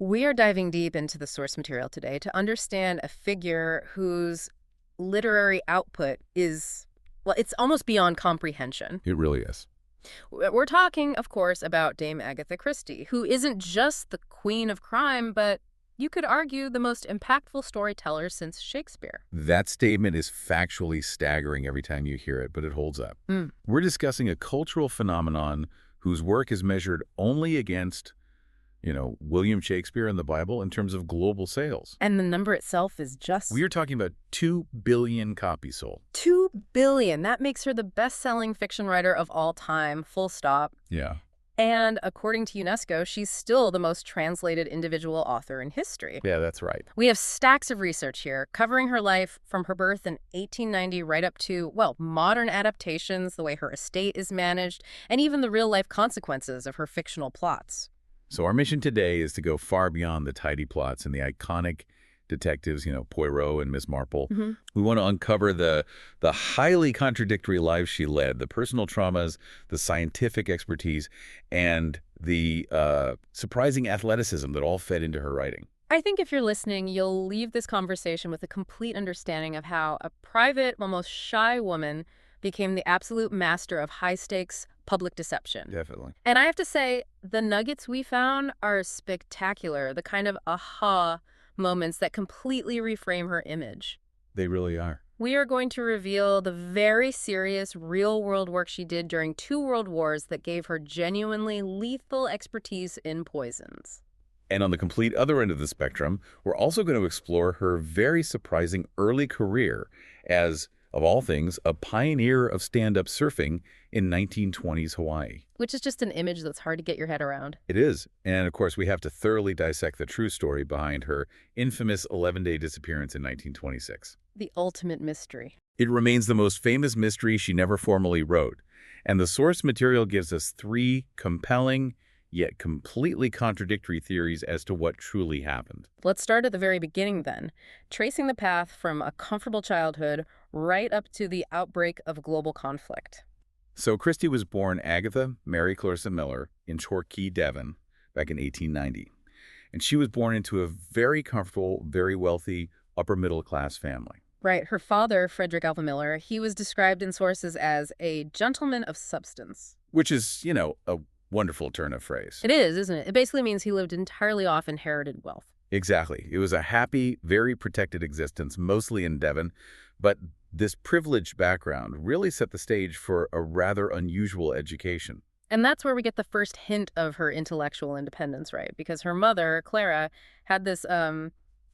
We are diving deep into the source material today to understand a figure whose literary output is, well, it's almost beyond comprehension. It really is. We're talking, of course, about Dame Agatha Christie, who isn't just the queen of crime, but you could argue the most impactful storyteller since Shakespeare. That statement is factually staggering every time you hear it, but it holds up. We're discussing a cultural phenomenon whose work is measured only against, William Shakespeare and the Bible in terms of global sales. And the number itself is just... We are talking about 2 billion copies sold. 2 billion. That makes her the best-selling fiction writer of all time, full stop. Yeah. And according to UNESCO, she's still the most translated individual author in history. Yeah, that's right. We have stacks of research here covering her life from her birth in 1890 right up to, well, modern adaptations, the way her estate is managed, and even the real-life consequences of her fictional plots. So our mission today is to go far beyond the tidy plots and the iconic detectives, Poirot and Miss Marple. We want to uncover the highly contradictory lives she led, the personal traumas, the scientific expertise, and the surprising athleticism that all fed into her writing. I think if you're listening, you'll leave this conversation with a complete understanding of how a private, almost shy woman became the absolute master of high-stakes public deception. Definitely. And I have to say, the nuggets we found are spectacular, the kind of aha moments that completely reframe her image. They really are. We are going to reveal the very serious, real-world work she did during 2 world wars that gave her genuinely lethal expertise in poisons. And on the complete other end of the spectrum, we're also going to explore her very surprising early career as, of all things, a pioneer of stand-up surfing in 1920s Hawaii. Which is just an image that's hard to get your head around. It is. And, of course, we have to thoroughly dissect the true story behind her infamous 11-day disappearance in 1926. The ultimate mystery. It remains the most famous mystery she never formally wrote. And the source material gives us 3 compelling, yet completely contradictory theories as to what truly happened. Let's start at the very beginning then, tracing the path from a comfortable childhood right up to the outbreak of global conflict. So Christie was born Agatha Mary Clarissa Miller in Torquay, Devon, back in 1890. And she was born into a very comfortable, very wealthy, upper-middle-class family. Right. Her father, Frederick Alva Miller, he was described in sources as a gentleman of substance. Which is, a wonderful turn of phrase. It is, isn't it? It basically means he lived entirely off inherited wealth. Exactly. It was a happy, very protected existence, mostly in Devon, but this privileged background really set the stage for a rather unusual education. And that's where we get the first hint of her intellectual independence, right? Because her mother, Clara, had this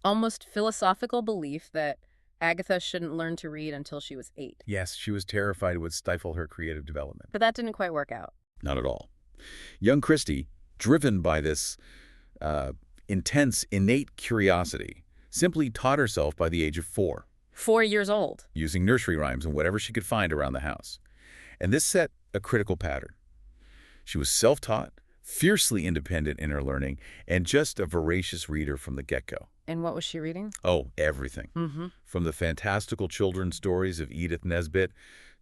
almost philosophical belief that Agatha shouldn't learn to read until she was 8. Yes, she was terrified it would stifle her creative development. But that didn't quite work out. Not at all. Young Christie, driven by this intense, innate curiosity, simply taught herself by the age of 4. 4 years old. Using nursery rhymes and whatever she could find around the house. And this set a critical pattern. She was self-taught, fiercely independent in her learning, and just a voracious reader from the get-go. And what was she reading? Oh, everything. From the fantastical children's stories of Edith Nesbit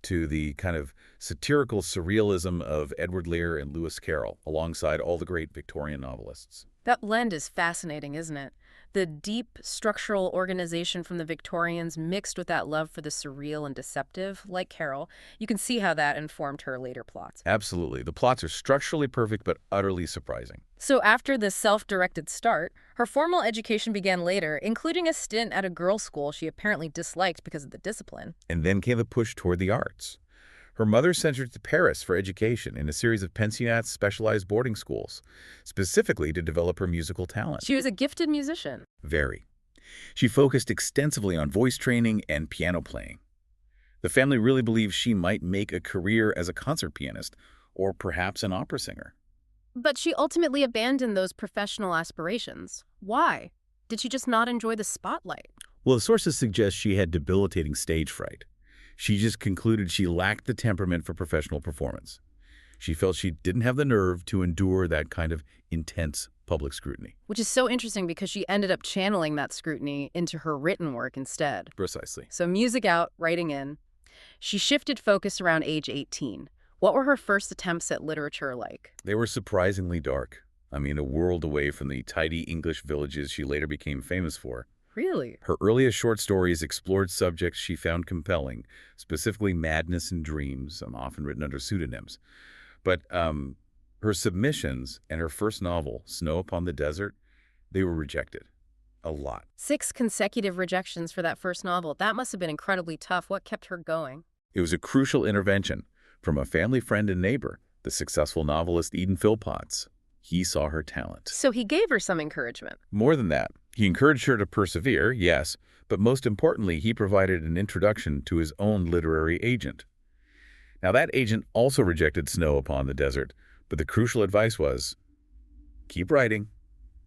to the kind of satirical surrealism of Edward Lear and Lewis Carroll, alongside all the great Victorian novelists. That blend is fascinating, isn't it? The deep structural organization from the Victorians mixed with that love for the surreal and deceptive, like Carroll. You can see how that informed her later plots. Absolutely. The plots are structurally perfect but utterly surprising. So after this self-directed start, her formal education began later, including a stint at a girls' school she apparently disliked because of the discipline. And then came the push toward the arts. Her mother sent her to Paris for education in a series of pensionnats, specialized boarding schools, specifically to develop her musical talent. She was a gifted musician. Very. She focused extensively on voice training and piano playing. The family really believed she might make a career as a concert pianist or perhaps an opera singer. But she ultimately abandoned those professional aspirations. Why? Did she just not enjoy the spotlight? Well, the sources suggest she had debilitating stage fright. She just concluded she lacked the temperament for professional performance. She felt she didn't have the nerve to endure that kind of intense public scrutiny. Which is so interesting because she ended up channeling that scrutiny into her written work instead. Precisely. So music out, writing in. She shifted focus around age 18. What were her first attempts at literature like? They were surprisingly dark. I mean, a world away from the tidy English villages she later became famous for. Really? Her earliest short stories explored subjects she found compelling, specifically madness and dreams, often written under pseudonyms. But her submissions and her first novel, Snow Upon the Desert, they were rejected. A lot. 6 consecutive rejections for that first novel. That must have been incredibly tough. What kept her going? It was a crucial intervention from a family friend and neighbor, the successful novelist Eden Philpotts. He saw her talent. So he gave her some encouragement. More than that, he encouraged her to persevere, yes, but most importantly, he provided an introduction to his own literary agent. Now, that agent also rejected Snow Upon the Desert, but the crucial advice was, keep writing,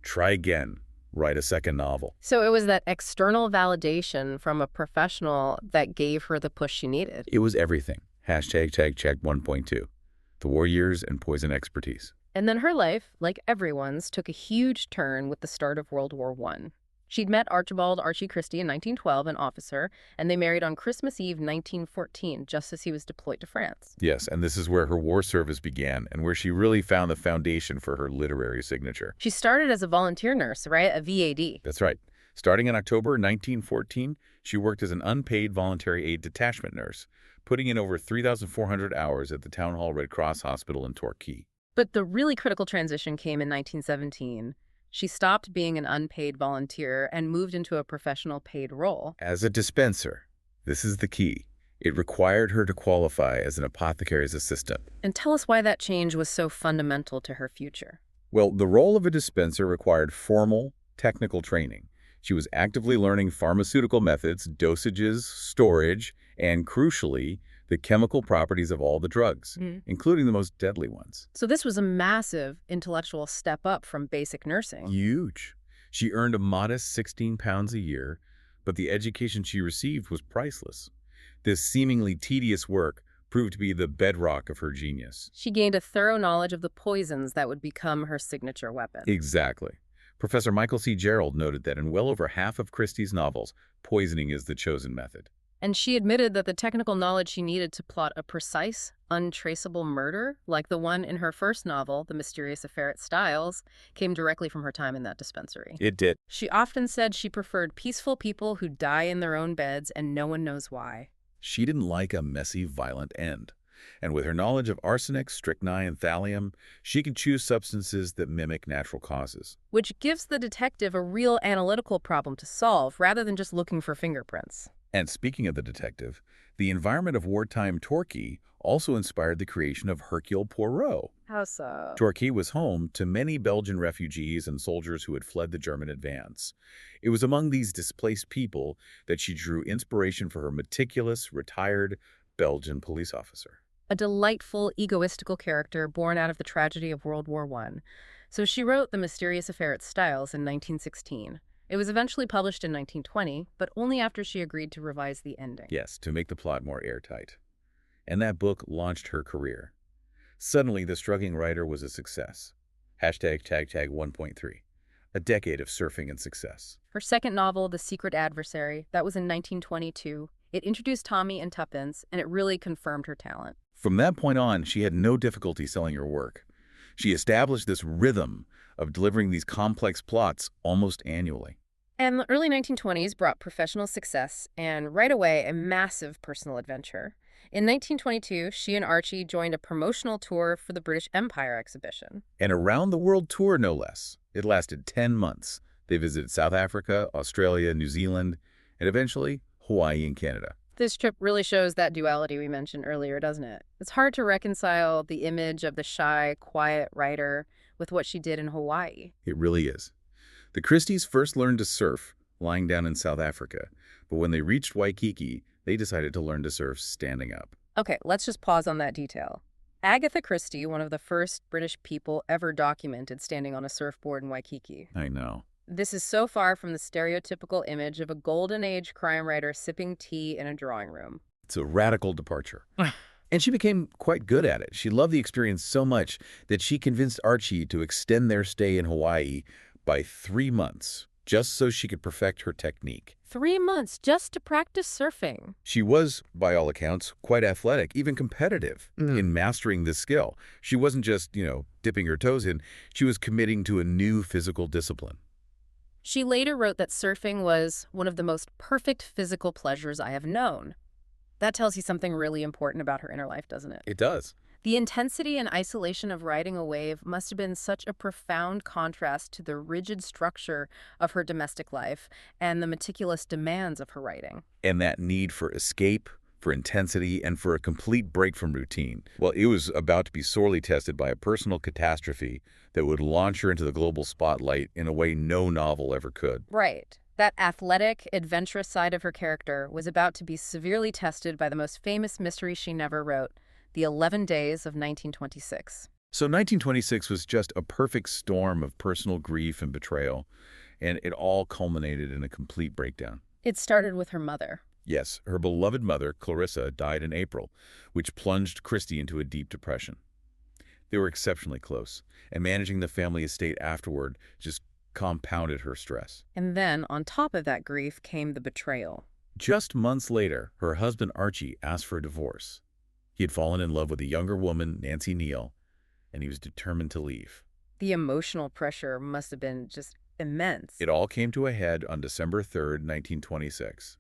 try again, write a second novel. So it was that external validation from a professional that gave her the push she needed. It was everything. Hashtag check 1.2. The war years and poison expertise. And then her life, like everyone's, took a huge turn with the start of World War I. She'd met Archibald Archie Christie in 1912, an officer, and they married on Christmas Eve 1914, just as he was deployed to France. Yes, and this is where her war service began and where she really found the foundation for her literary signature. She started as a volunteer nurse, right? A VAD. That's right. Starting in October 1914, she worked as an unpaid voluntary aid detachment nurse, putting in over 3,400 hours at the Town Hall Red Cross Hospital in Torquay. But the really critical transition came in 1917. She stopped being an unpaid volunteer and moved into a professional paid role. As a dispenser. This is the key. It required her to qualify as an apothecary's assistant. And tell us why that change was so fundamental to her future. Well, the role of a dispenser required formal, technical training. She was actively learning pharmaceutical methods, dosages, storage, and crucially, the chemical properties of all the drugs, including the most deadly ones. So this was a massive intellectual step up from basic nursing. Huge. She earned a modest 16 pounds a year, but the education she received was priceless. This seemingly tedious work proved to be the bedrock of her genius. She gained a thorough knowledge of the poisons that would become her signature weapon. Exactly. Professor Michael C. Gerald noted that in well over half of Christie's novels, poisoning is the chosen method. And she admitted that the technical knowledge she needed to plot a precise, untraceable murder, like the one in her first novel, The Mysterious Affair at Styles, came directly from her time in that dispensary. It did. She often said she preferred peaceful people who die in their own beds and no one knows why. She didn't like a messy, violent end. And with her knowledge of arsenic, strychnine, and thallium, she could choose substances that mimic natural causes. Which gives the detective a real analytical problem to solve, rather than just looking for fingerprints. And speaking of the detective, the environment of wartime Torquay also inspired the creation of Hercule Poirot. How so? Torquay was home to many Belgian refugees and soldiers who had fled the German advance. It was among these displaced people that she drew inspiration for her meticulous, retired Belgian police officer. A delightful, egoistical character born out of the tragedy of World War I. So she wrote The Mysterious Affair at Styles in 1916. It was eventually published in 1920, but only after she agreed to revise the ending. Yes, to make the plot more airtight. And that book launched her career. Suddenly, the struggling writer was a success. Hashtag 1.3. A decade of surfing and success. Her second novel, The Secret Adversary, that was in 1922. It introduced Tommy and Tuppence, and it really confirmed her talent. From that point on, she had no difficulty selling her work. She established this rhythm of delivering these complex plots almost annually. And the early 1920s brought professional success and, right away, a massive personal adventure. In 1922, she and Archie joined a promotional tour for the British Empire exhibition. An around-the-world tour, no less. It lasted 10 months. They visited South Africa, Australia, New Zealand, and eventually Hawaii and Canada. This trip really shows that duality we mentioned earlier, doesn't it? It's hard to reconcile the image of the shy, quiet writer with what she did in Hawaii. It really is. The Christies first learned to surf lying down in South Africa, but when they reached Waikiki, they decided to learn to surf standing up. Okay, let's just pause on that detail. Agatha Christie, one of the first British people ever documented standing on a surfboard in Waikiki. I know. This is so far from the stereotypical image of a golden age crime writer sipping tea in a drawing room. It's a radical departure. And she became quite good at it. She loved the experience so much that she convinced Archie to extend their stay in Hawaii by 3 months, just so she could perfect her technique. 3 months just to practice surfing. She was, by all accounts, quite athletic, even competitive in mastering this skill. She wasn't just, dipping her toes in. She was committing to a new physical discipline. She later wrote that surfing was one of the most perfect physical pleasures I have known. That tells you something really important about her inner life, doesn't it? It does. The intensity and isolation of riding a wave must have been such a profound contrast to the rigid structure of her domestic life and the meticulous demands of her writing. And that need for escape, for intensity, and for a complete break from routine. Well, it was about to be sorely tested by a personal catastrophe that would launch her into the global spotlight in a way no novel ever could. Right. That athletic, adventurous side of her character was about to be severely tested by the most famous mystery she never wrote, The 11 Days of 1926. So 1926 was just a perfect storm of personal grief and betrayal, and it all culminated in a complete breakdown. It started with her mother. Yes, her beloved mother, Clarissa, died in April, which plunged Christie into a deep depression. They were exceptionally close, and managing the family estate afterward just compounded her stress. And then, on top of that grief, came the betrayal. Just months later, her husband Archie asked for a divorce. He had fallen in love with a younger woman, Nancy Neal, and he was determined to leave. The emotional pressure must have been just immense. It all came to a head on December 3rd, 1926.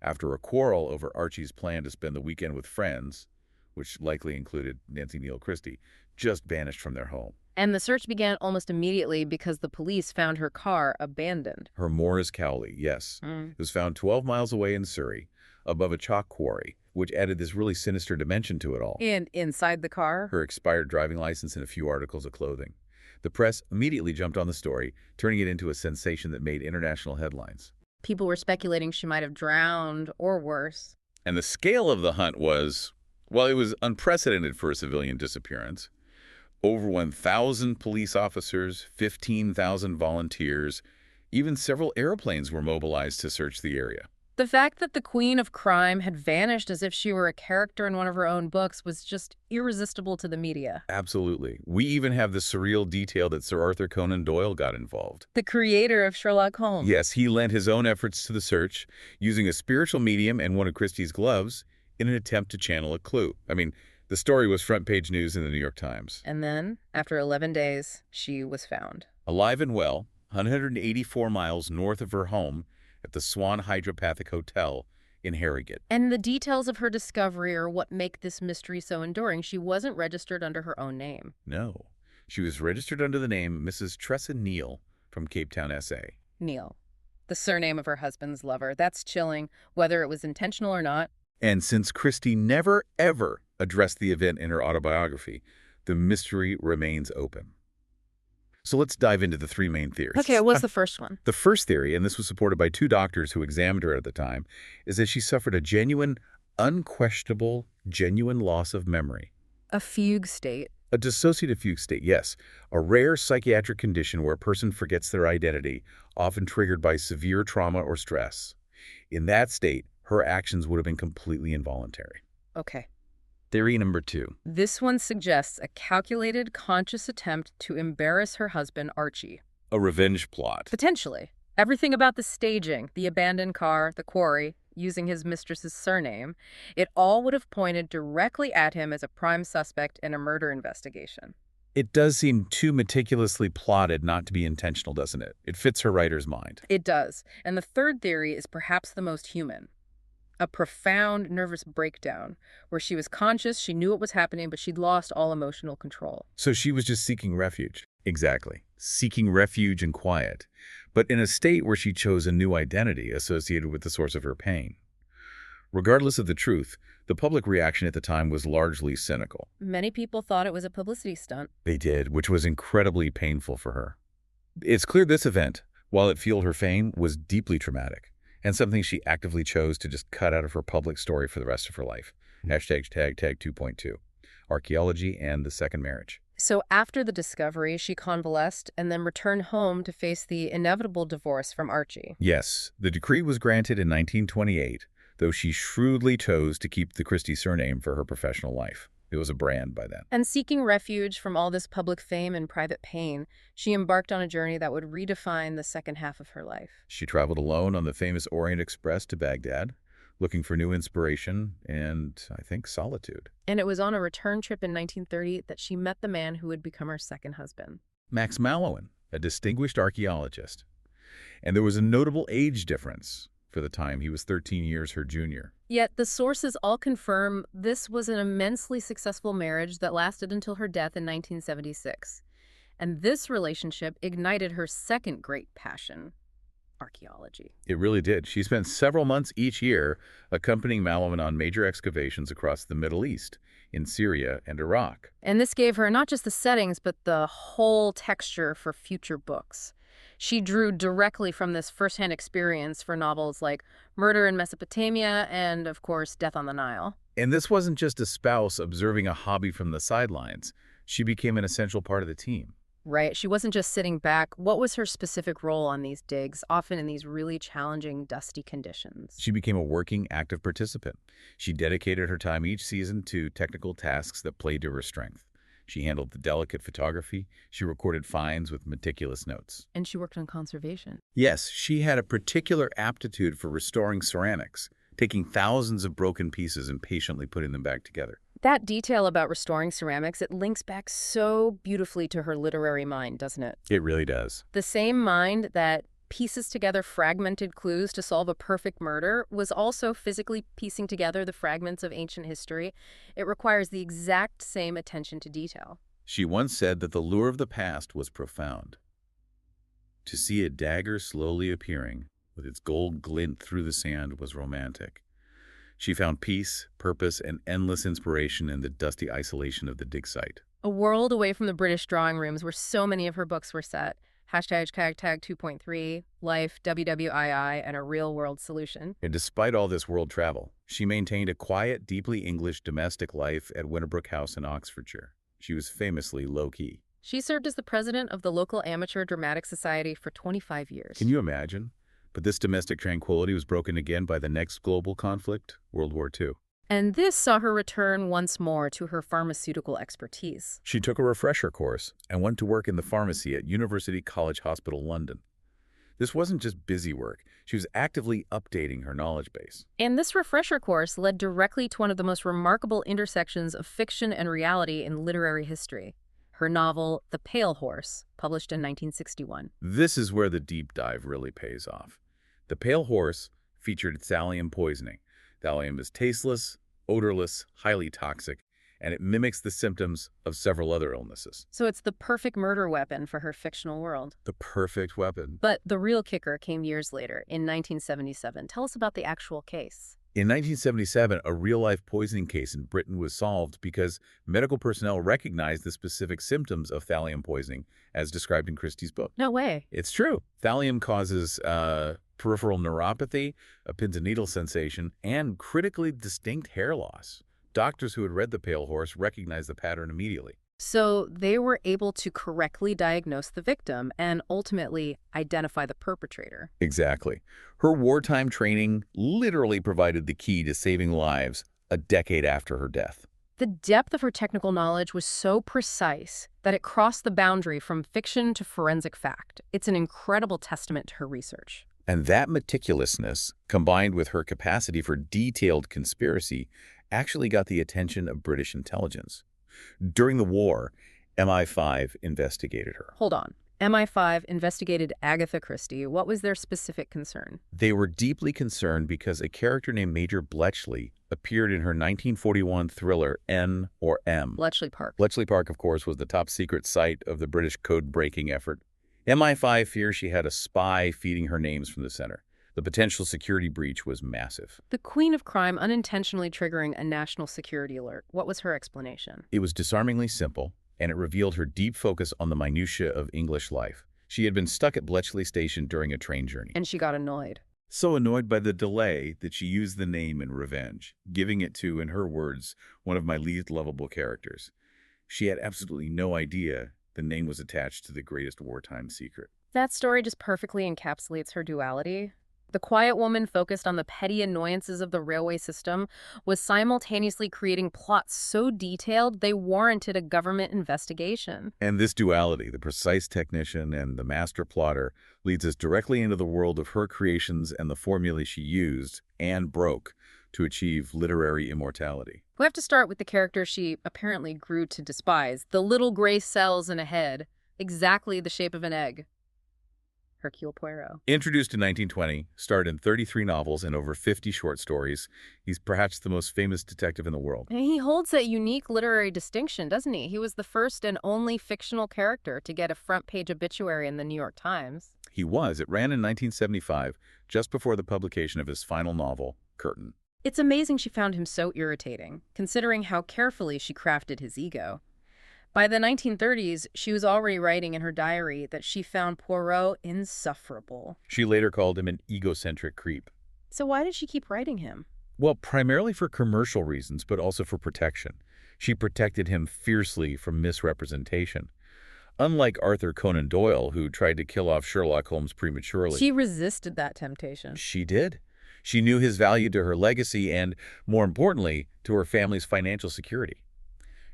After a quarrel over Archie's plan to spend the weekend with friends, which likely included Nancy Neal Christie, just vanished from their home. And the search began almost immediately because the police found her car abandoned. Her Morris Cowley, yes. It was found 12 miles away in Surrey, above a chalk quarry, which added this really sinister dimension to it all. And inside the car? Her expired driving license and a few articles of clothing. The press immediately jumped on the story, turning it into a sensation that made international headlines. People were speculating she might have drowned or worse. And the scale of the hunt was, well, it was unprecedented for a civilian disappearance. Over 1,000 police officers, 15,000 volunteers, even several airplanes were mobilized to search the area. The fact that the queen of crime had vanished as if she were a character in one of her own books was just irresistible to the media. Absolutely. We even have the surreal detail that Sir Arthur Conan Doyle got involved. The creator of Sherlock Holmes. Yes, he lent his own efforts to the search, using a spiritual medium and one of Christie's gloves in an attempt to channel a clue. I mean, the story was front-page news in the New York Times. And then, after 11 days, she was found. Alive and well, 184 miles north of her home at the Swan Hydropathic Hotel in Harrogate. And the details of her discovery are what make this mystery so enduring. She wasn't registered under her own name. No. She was registered under the name Mrs. Tressa Neal from Cape Town, SA. Neal. The surname of her husband's lover. That's chilling, whether it was intentional or not. And since Christie never, ever addressed the event in her autobiography, the mystery remains open. So let's dive into the three main theories. Okay, what's the first one? The first theory, and this was supported by two doctors who examined her at the time, is that she suffered a genuine, unquestionable, genuine loss of memory. A fugue state. A dissociative fugue state, yes. A rare psychiatric condition where a person forgets their identity, often triggered by severe trauma or stress. In that state, her actions would have been completely involuntary. Okay. Theory number 2. This one suggests a calculated, conscious attempt to embarrass her husband, Archie. A revenge plot. Potentially. Everything about the staging, the abandoned car, the quarry, using his mistress's surname, it all would have pointed directly at him as a prime suspect in a murder investigation. It does seem too meticulously plotted not to be intentional, doesn't it? It fits her writer's mind. It does. And the third theory is perhaps the most human. A profound nervous breakdown where she was conscious, she knew what was happening, but she'd lost all emotional control. So she was just seeking refuge. Exactly. Seeking refuge and quiet. But in a state where she chose a new identity associated with the source of her pain. Regardless of the truth, the public reaction at the time was largely cynical. Many people thought it was a publicity stunt. They did, which was incredibly painful for her. It's clear this event, while it fueled her fame, was deeply traumatic. And something she actively chose to just cut out of her public story for the rest of her life. Hashtag 2.2. Archaeology and the second marriage. So after the discovery, she convalesced and then returned home to face the inevitable divorce from Archie. Yes, the decree was granted in 1928, though she shrewdly chose to keep the Christie surname for her professional life. It was a brand by then. And seeking refuge from all this public fame and private pain, she embarked on a journey that would redefine the second half of her life. She traveled alone on the famous Orient Express to Baghdad, looking for new inspiration and, I think, solitude. And it was on a return trip in 1930 that she met the man who would become her second husband. Max Mallowan, a distinguished archaeologist. And there was a notable age difference. For the time, he was 13 years her junior. Yet the sources all confirm this was an immensely successful marriage that lasted until her death in 1976. And this relationship ignited her second great passion, archaeology. It really did. She spent several months each year accompanying Mallowan on major excavations across the Middle East, in Syria and Iraq. And this gave her not just the settings, but the whole texture for future books. She drew directly from this firsthand experience for novels like Murder in Mesopotamia and, of course, Death on the Nile. And this wasn't just a spouse observing a hobby from the sidelines. She became an essential part of the team. Right. She wasn't just sitting back. What was her specific role on these digs, often in these really challenging, dusty conditions? She became a working, active participant. She dedicated her time each season to technical tasks that played to her strength. She handled the delicate photography. She recorded finds with meticulous notes. And she worked on conservation. Yes, she had a particular aptitude for restoring ceramics, taking thousands of broken pieces and patiently putting them back together. That detail about restoring ceramics, it links back so beautifully to her literary mind, doesn't it? It really does. The same mind that pieces together fragmented clues to solve a perfect murder was also physically piecing together the fragments of ancient history. It requires the exact same attention to detail. She once said that the lure of the past was profound. To see a dagger slowly appearing, with its gold glint through the sand, was romantic. She found peace, purpose, and endless inspiration in the dusty isolation of the dig site. A world away from the British drawing rooms where so many of her books were set. #tag 2.3, Life, WWII, and a real-world solution. And despite all this world travel, she maintained a quiet, deeply English domestic life at Winterbrook House in Oxfordshire. She was famously low-key. She served as the president of the local amateur dramatic society for 25 years. Can you imagine? But this domestic tranquility was broken again by the next global conflict, World War II. And this saw her return once more to her pharmaceutical expertise. She took a refresher course and went to work in the pharmacy at University College Hospital, London. This wasn't just busy work. She was actively updating her knowledge base. And this refresher course led directly to one of the most remarkable intersections of fiction and reality in literary history. Her novel, The Pale Horse, published in 1961. This is where the deep dive really pays off. The Pale Horse featured thallium poisoning. Thallium is tasteless, odorless, highly toxic, and it mimics the symptoms of several other illnesses. So it's the perfect murder weapon for her fictional world. The perfect weapon. But the real kicker came years later, in 1977. Tell us about the actual case. In 1977, a real-life poisoning case in Britain was solved because medical personnel recognized the specific symptoms of thallium poisoning as described in Christie's book. No way. It's true. Thallium causes peripheral neuropathy, a pins and needles sensation, and critically distinct hair loss. Doctors who had read The Pale Horse recognized the pattern immediately. So they were able to correctly diagnose the victim and ultimately identify the perpetrator. Exactly. Her wartime training literally provided the key to saving lives a decade after her death. The depth of her technical knowledge was so precise that it crossed the boundary from fiction to forensic fact. It's an incredible testament to her research. And that meticulousness, combined with her capacity for detailed conspiracy, actually got the attention of British intelligence. During the war, MI5 investigated her. Hold on. MI5 investigated Agatha Christie. What was their specific concern? They were deeply concerned because a character named Major Bletchley appeared in her 1941 thriller N or M. Bletchley Park. Bletchley Park, of course, was the top secret site of the British code-breaking effort. MI5 fears she had a spy feeding her names from the center. The potential security breach was massive. The queen of crime unintentionally triggering a national security alert. What was her explanation? It was disarmingly simple, and it revealed her deep focus on the minutiae of English life. She had been stuck at Bletchley Station during a train journey. And she got annoyed. So annoyed by the delay that she used the name in revenge, giving it to, in her words, one of my least lovable characters. She had absolutely no idea the name was attached to the greatest wartime secret. That story just perfectly encapsulates her duality. The Quiet Woman focused on the petty annoyances of the railway system, was simultaneously creating plots so detailed they warranted a government investigation. And this duality, the precise technician and the master plotter, leads us directly into the world of her creations and the formula she used and broke to achieve literary immortality. We have to start with the character she apparently grew to despise, the little gray cells in a head, exactly the shape of an egg. Hercule Poirot. Introduced in 1920, starred in 33 novels and over 50 short stories, he's perhaps the most famous detective in the world. And he holds that unique literary distinction, doesn't he? He was the first and only fictional character to get a front-page obituary in the New York Times. He was. It ran in 1975, just before the publication of his final novel, Curtain. It's amazing she found him so irritating, considering how carefully she crafted his ego. By the 1930s, she was already writing in her diary that she found Poirot insufferable. She later called him an egocentric creep. So why did she keep writing him? Well, primarily for commercial reasons, but also for protection. She protected him fiercely from misrepresentation. Unlike Arthur Conan Doyle, who tried to kill off Sherlock Holmes prematurely. She resisted that temptation. She did. She knew his value to her legacy and, more importantly, to her family's financial security.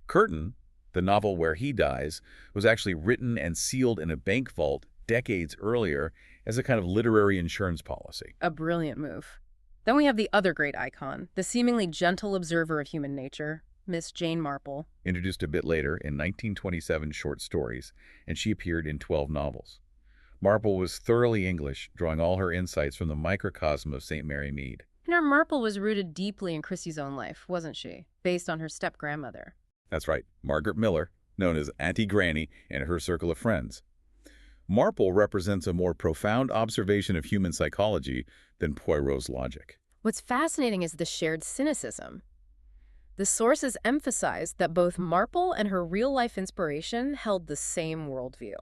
Curtain, the novel where he dies, was actually written and sealed in a bank vault decades earlier as a kind of literary insurance policy. A brilliant move. Then we have the other great icon, the seemingly gentle observer of human nature, Miss Jane Marple. Introduced a bit later in 1927 short stories, and she appeared in 12 novels. Marple was thoroughly English, drawing all her insights from the microcosm of St. Mary Mead. And her Marple was rooted deeply in Christie's own life, wasn't she? Based on her step-grandmother. That's right, Margaret Miller, known as Auntie Granny, and her circle of friends. Marple represents a more profound observation of human psychology than Poirot's logic. What's fascinating is the shared cynicism. The sources emphasize that both Marple and her real-life inspiration held the same worldview.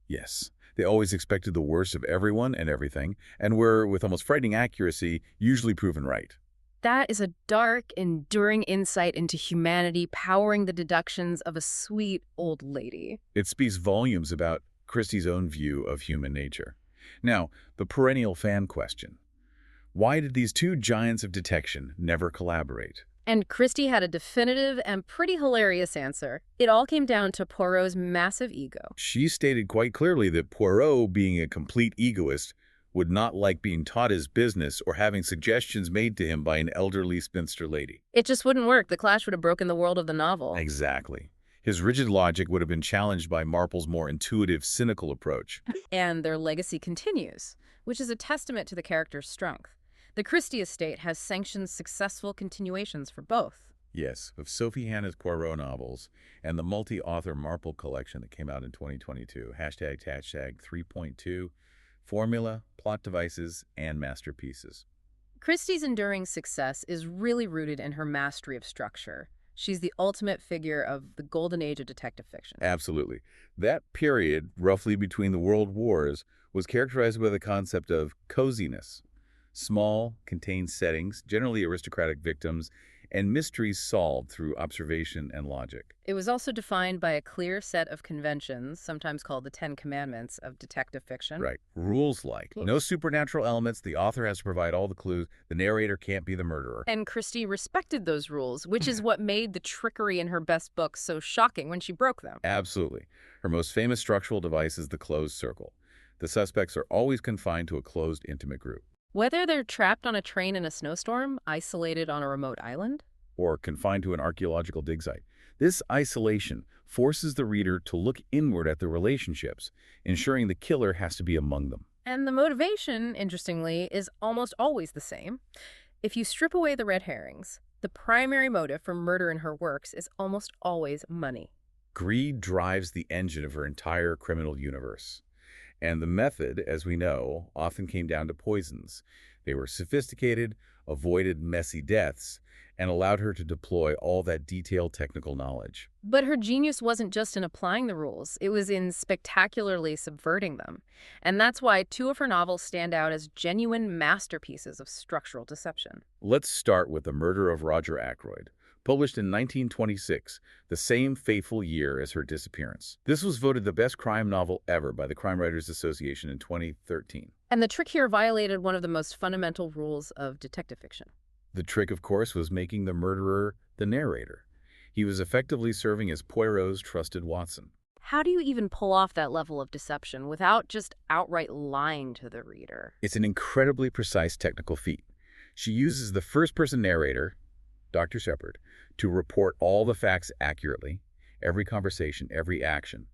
Yes, they always expected the worst of everyone and everything, and were, with almost frightening accuracy, usually proven right. That is a dark, enduring insight into humanity, powering the deductions of a sweet old lady. It speaks volumes about Christie's own view of human nature. Now, the perennial fan question. Why did these two giants of detection never collaborate? And Christie had a definitive and pretty hilarious answer. It all came down to Poirot's massive ego. She stated quite clearly that Poirot, being a complete egoist, would not like being taught his business or having suggestions made to him by an elderly spinster lady. It just wouldn't work. The clash would have broken the world of the novel. Exactly. His rigid logic would have been challenged by Marple's more intuitive, cynical approach. And their legacy continues, which is a testament to the character's strength. The Christie estate has sanctioned successful continuations for both. Yes, of Sophie Hannah's Poirot novels and the multi-author Marple collection that came out in 2022. Hashtag 3.2. Formula, plot devices, and masterpieces. Christie's enduring success is really rooted in her mastery of structure. She's the ultimate figure of the golden age of detective fiction. Absolutely. That period, roughly between the world wars, was characterized by the concept of coziness. Small, contained settings, generally aristocratic victims, and mysteries solved through observation and logic. It was also defined by a clear set of conventions, sometimes called the Ten Commandments of detective fiction. Right. Rules like no supernatural elements, the author has to provide all the clues, the narrator can't be the murderer. And Christie respected those rules, which is what made the trickery in her best books so shocking when she broke them. Absolutely. Her most famous structural device is the closed circle. The suspects are always confined to a closed, intimate group. Whether they're trapped on a train in a snowstorm, isolated on a remote island, or confined to an archaeological dig site. This isolation forces the reader to look inward at the relationships, ensuring the killer has to be among them. And the motivation, interestingly, is almost always the same. If you strip away the red herrings, the primary motive for murder in her works is almost always money. Greed drives the engine of her entire criminal universe. And the method, as we know, often came down to poisons. They were sophisticated, avoided messy deaths, and allowed her to deploy all that detailed technical knowledge. But her genius wasn't just in applying the rules, it was in spectacularly subverting them. And that's why two of her novels stand out as genuine masterpieces of structural deception. Let's start with The Murder of Roger Ackroyd, published in 1926, the same fateful year as her disappearance. This was voted the best crime novel ever by the Crime Writers Association in 2013. And the trick here violated one of the most fundamental rules of detective fiction. The trick, of course, was making the murderer the narrator. He was effectively serving as Poirot's trusted Watson. How do you even pull off that level of deception without just outright lying to the reader? It's an incredibly precise technical feat. She uses the first-person narrator, Dr. Shepard, to report all the facts accurately, every conversation, every action.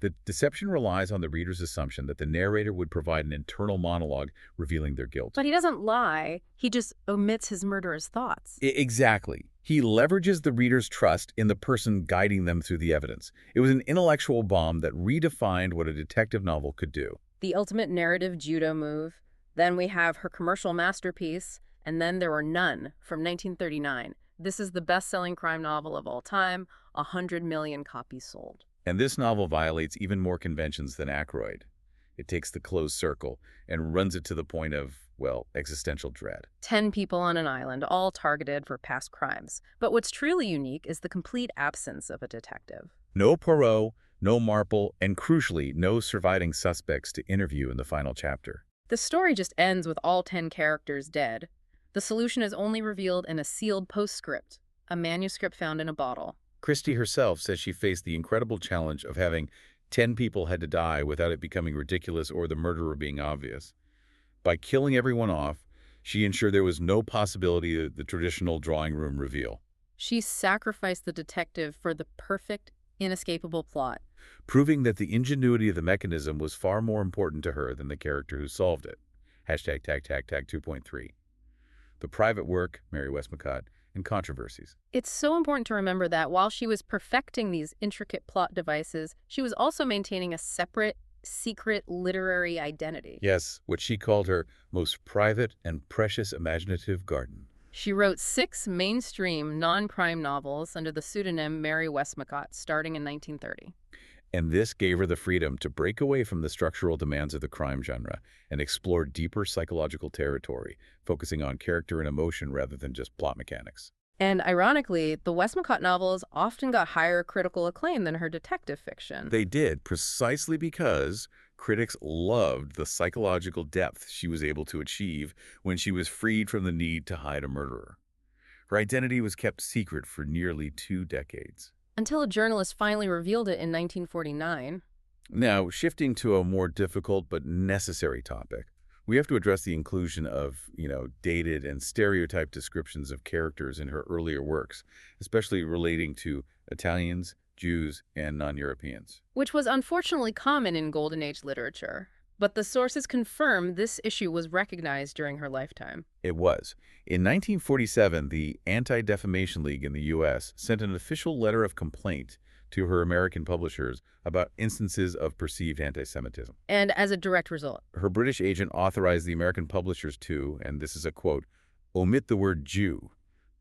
The deception relies on the reader's assumption that the narrator would provide an internal monologue revealing their guilt. But he doesn't lie, he just omits his murderous thoughts. Exactly. He leverages the reader's trust in the person guiding them through the evidence. It was an intellectual bomb that redefined what a detective novel could do. The ultimate narrative judo move. Then we have her commercial masterpiece, And Then There Were None from 1939. This is the best-selling crime novel of all time, 100 million copies sold. And this novel violates even more conventions than Ackroyd. It takes the closed circle and runs it to the point of, well, existential dread. 10 people on an island, all targeted for past crimes. But what's truly unique is the complete absence of a detective. No Poirot, no Marple, and crucially, no surviving suspects to interview in the final chapter. The story just ends with all 10 characters dead. The solution is only revealed in a sealed postscript, a manuscript found in a bottle. Christie herself says she faced the incredible challenge of having 10 people had to die without it becoming ridiculous or the murderer being obvious. By killing everyone off, she ensured there was no possibility of the traditional drawing room reveal. She sacrificed the detective for the perfect, inescapable plot, proving that the ingenuity of the mechanism was far more important to her than the character who solved it. Hashtag tag tag tag 2.3. The private work, Mary Westmacott, and controversies. It's so important to remember that while she was perfecting these intricate plot devices, she was also maintaining a separate, secret literary identity. Yes, what she called her most private and precious imaginative garden. She wrote 6 mainstream non-crime novels under the pseudonym Mary Westmacott, starting in 1930. And this gave her the freedom to break away from the structural demands of the crime genre and explore deeper psychological territory, focusing on character and emotion rather than just plot mechanics. And ironically, the Westmacott novels often got higher critical acclaim than her detective fiction. They did, precisely because critics loved the psychological depth she was able to achieve when she was freed from the need to hide a murderer. Her identity was kept secret for nearly 2 decades. Until a journalist finally revealed it in 1949. Now, shifting to a more difficult but necessary topic, we have to address the inclusion of, dated and stereotyped descriptions of characters in her earlier works, especially relating to Italians, Jews, and non-Europeans. Which was unfortunately common in Golden Age literature. But the sources confirm this issue was recognized during her lifetime. It was. In 1947, the Anti-Defamation League in the U.S. sent an official letter of complaint to her American publishers about instances of perceived anti-Semitism. And as a direct result, her British agent authorized the American publishers to, and this is a quote, omit the word Jew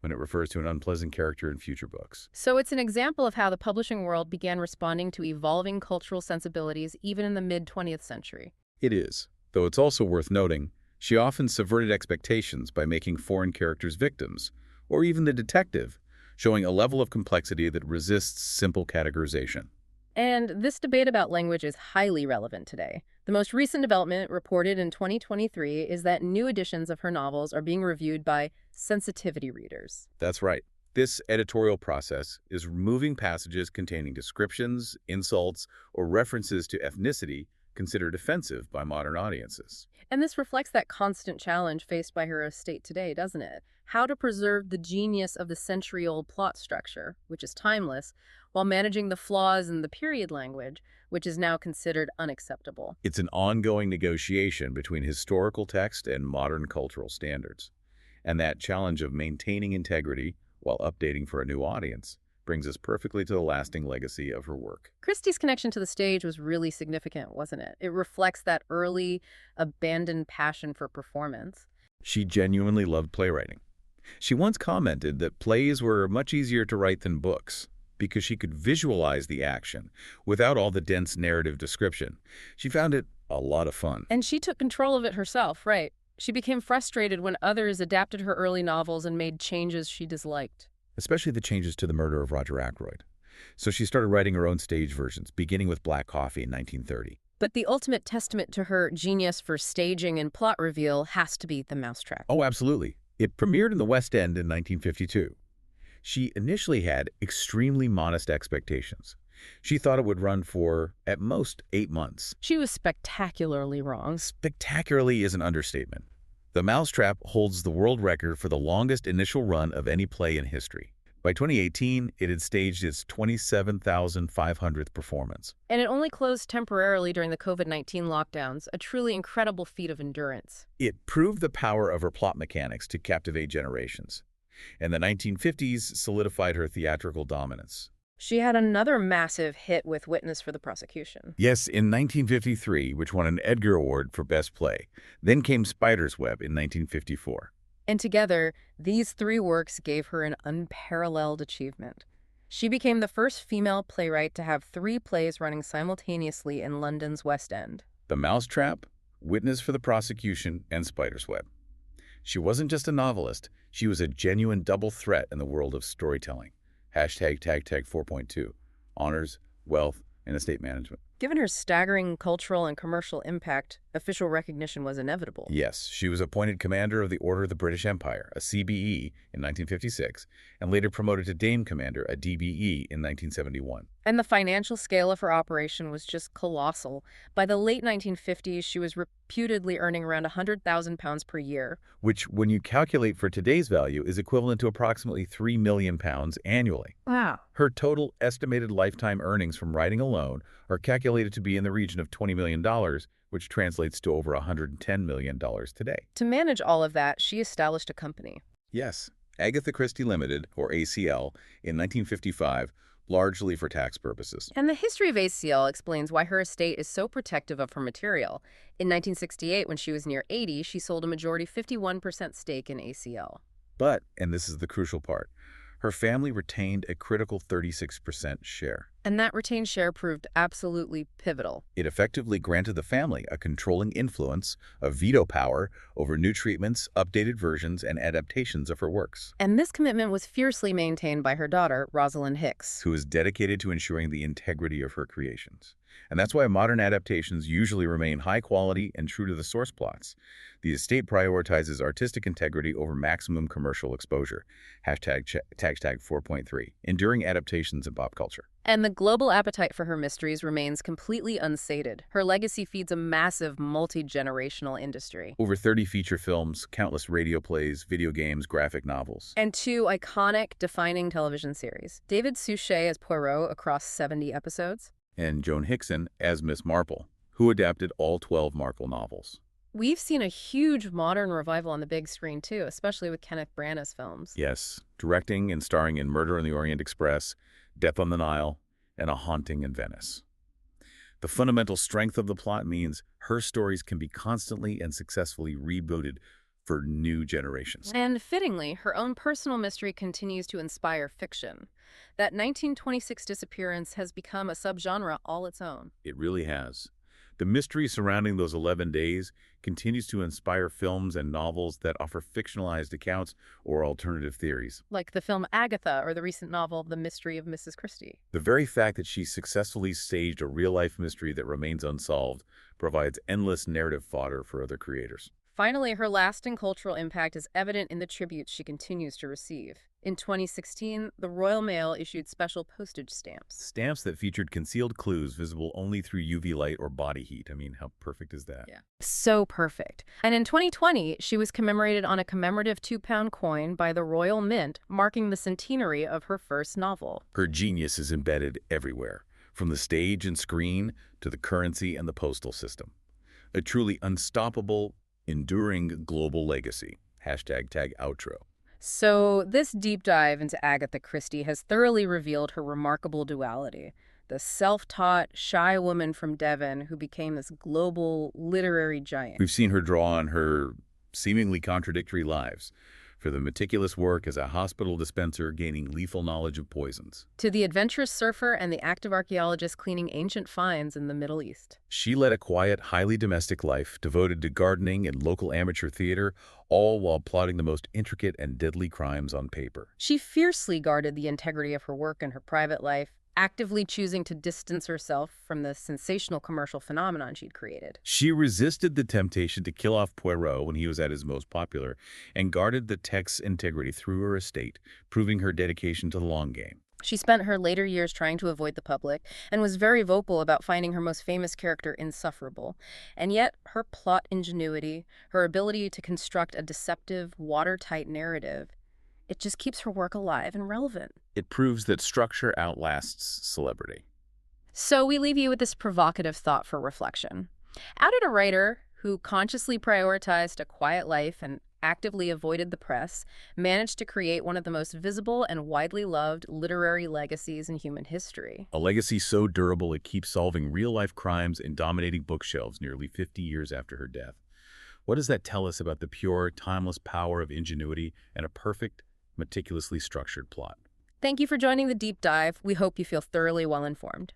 when it refers to an unpleasant character in future books. So it's an example of how the publishing world began responding to evolving cultural sensibilities even in the mid-20th century. It is, though it's also worth noting, she often subverted expectations by making foreign characters victims, or even the detective, showing a level of complexity that resists simple categorization. And this debate about language is highly relevant today. The most recent development reported in 2023 is that new editions of her novels are being reviewed by sensitivity readers. That's right. This editorial process is removing passages containing descriptions, insults, or references to ethnicity considered offensive by modern audiences. And this reflects that constant challenge faced by her estate today, doesn't it? How to preserve the genius of the century-old plot structure, which is timeless, while managing the flaws in the period language, which is now considered unacceptable. It's an ongoing negotiation between historical text and modern cultural standards. And that challenge of maintaining integrity while updating for a new audience brings us perfectly to the lasting legacy of her work. Christie's connection to the stage was really significant, wasn't it? It reflects that early, abandoned passion for performance. She genuinely loved playwriting. She once commented that plays were much easier to write than books because she could visualize the action without all the dense narrative description. She found it a lot of fun. And she took control of it herself, right? She became frustrated when others adapted her early novels and made changes she disliked. Especially the changes to The Murder of Roger Ackroyd. So she started writing her own stage versions, beginning with Black Coffee in 1930. But the ultimate testament to her genius for staging and plot reveal has to be The Mousetrap. Oh, absolutely. It premiered in the West End in 1952. She initially had extremely modest expectations. She thought it would run for, at most, 8 months. She was spectacularly wrong. Spectacularly is an understatement. The Mousetrap holds the world record for the longest initial run of any play in history. By 2018, it had staged its 27,500th performance. And it only closed temporarily during the COVID-19 lockdowns, a truly incredible feat of endurance. It proved the power of her plot mechanics to captivate generations. And the 1950s solidified her theatrical dominance. She had another massive hit with Witness for the Prosecution. Yes, in 1953, which won an Edgar Award for Best Play. Then came Spider's Web in 1954. And together, these three works gave her an unparalleled achievement. She became the first female playwright to have three plays running simultaneously in London's West End. The Mousetrap, Witness for the Prosecution, and Spider's Web. She wasn't just a novelist, she was a genuine double threat in the world of storytelling. Hashtag tag 4.2. Honors, wealth, and estate management. Given her staggering cultural and commercial impact, official recognition was inevitable. Yes, she was appointed Commander of the Order of the British Empire, a CBE, in 1956, and later promoted to Dame Commander, a DBE, in 1971. And the financial scale of her operation was just colossal. By the late 1950s, she was reputedly earning around £100,000 per year. Which, when you calculate for today's value, is equivalent to approximately £3 million annually. Wow. Her total estimated lifetime earnings from writing alone are calculated to be in the region of $20 million, which translates to over $110 million today. To manage all of that, she established a company. Yes, Agatha Christie Limited, or ACL, in 1955, largely for tax purposes. And the history of ACL explains why her estate is so protective of her material. In 1968, when she was near 80, she sold a majority 51% stake in ACL. But, and this is the crucial part, her family retained a critical 36% share. And that retained share proved absolutely pivotal. It effectively granted the family a controlling influence, a veto power, over new treatments, updated versions, and adaptations of her works. And this commitment was fiercely maintained by her daughter, Rosalind Hicks, who is dedicated to ensuring the integrity of her creations. And that's why modern adaptations usually remain high quality and true to the source plots. The estate prioritizes artistic integrity over maximum commercial exposure. Hashtag 4.3. Enduring adaptations in pop culture. And the global appetite for her mysteries remains completely unsated. Her legacy feeds a massive, multi-generational industry. Over 30 feature films, countless radio plays, video games, graphic novels. And 2 iconic, defining television series. David Suchet as Poirot across 70 episodes. And Joan Hickson as Miss Marple, who adapted all 12 Marple novels. We've seen a huge modern revival on the big screen, too, especially with Kenneth Branagh's films. Yes, directing and starring in Murder on the Orient Express, Death on the Nile, and A Haunting in Venice. The fundamental strength of the plot means her stories can be constantly and successfully rebooted for new generations. And fittingly, her own personal mystery continues to inspire fiction. That 1926 Disappearance has become a subgenre all its own. It really has. The mystery surrounding those 11 days continues to inspire films and novels that offer fictionalized accounts or alternative theories. Like the film Agatha or the recent novel The Mystery of Mrs. Christie. The very fact that she successfully staged a real-life mystery that remains unsolved provides endless narrative fodder for other creators. Finally, her lasting cultural impact is evident in the tributes she continues to receive. In 2016, the Royal Mail issued special postage stamps. Stamps that featured concealed clues visible only through UV light or body heat. I mean, how perfect is that? Yeah. So perfect. And in 2020, she was commemorated on a commemorative £2 coin by the Royal Mint, marking the centenary of her first novel. Her genius is embedded everywhere, from the stage and screen to the currency and the postal system. A truly unstoppable, enduring global legacy. Hashtag tag outro. So this deep dive into Agatha Christie has thoroughly revealed her remarkable duality. The self-taught, shy woman from Devon who became this global literary giant. We've seen her draw on her seemingly contradictory lives, for the meticulous work as a hospital dispenser gaining lethal knowledge of poisons, to the adventurous surfer and the active archaeologist cleaning ancient finds in the Middle East. She led a quiet, highly domestic life devoted to gardening and local amateur theater, all while plotting the most intricate and deadly crimes on paper. She fiercely guarded the integrity of her work and her private life, actively choosing to distance herself from the sensational commercial phenomenon she'd created. She resisted the temptation to kill off Poirot when he was at his most popular and guarded the text's integrity through her estate, proving her dedication to the long game. She spent her later years trying to avoid the public and was very vocal about finding her most famous character insufferable. And yet, her plot ingenuity, her ability to construct a deceptive, watertight narrative, it just keeps her work alive and relevant. It proves that structure outlasts celebrity. So we leave you with this provocative thought for reflection. How did a writer who consciously prioritized a quiet life and actively avoided the press manage to create one of the most visible and widely loved literary legacies in human history? A legacy so durable it keeps solving real-life crimes and dominating bookshelves nearly 50 years after her death. What does that tell us about the pure, timeless power of ingenuity and a perfect, meticulously structured plot? Thank you for joining the deep dive. We hope you feel thoroughly well informed.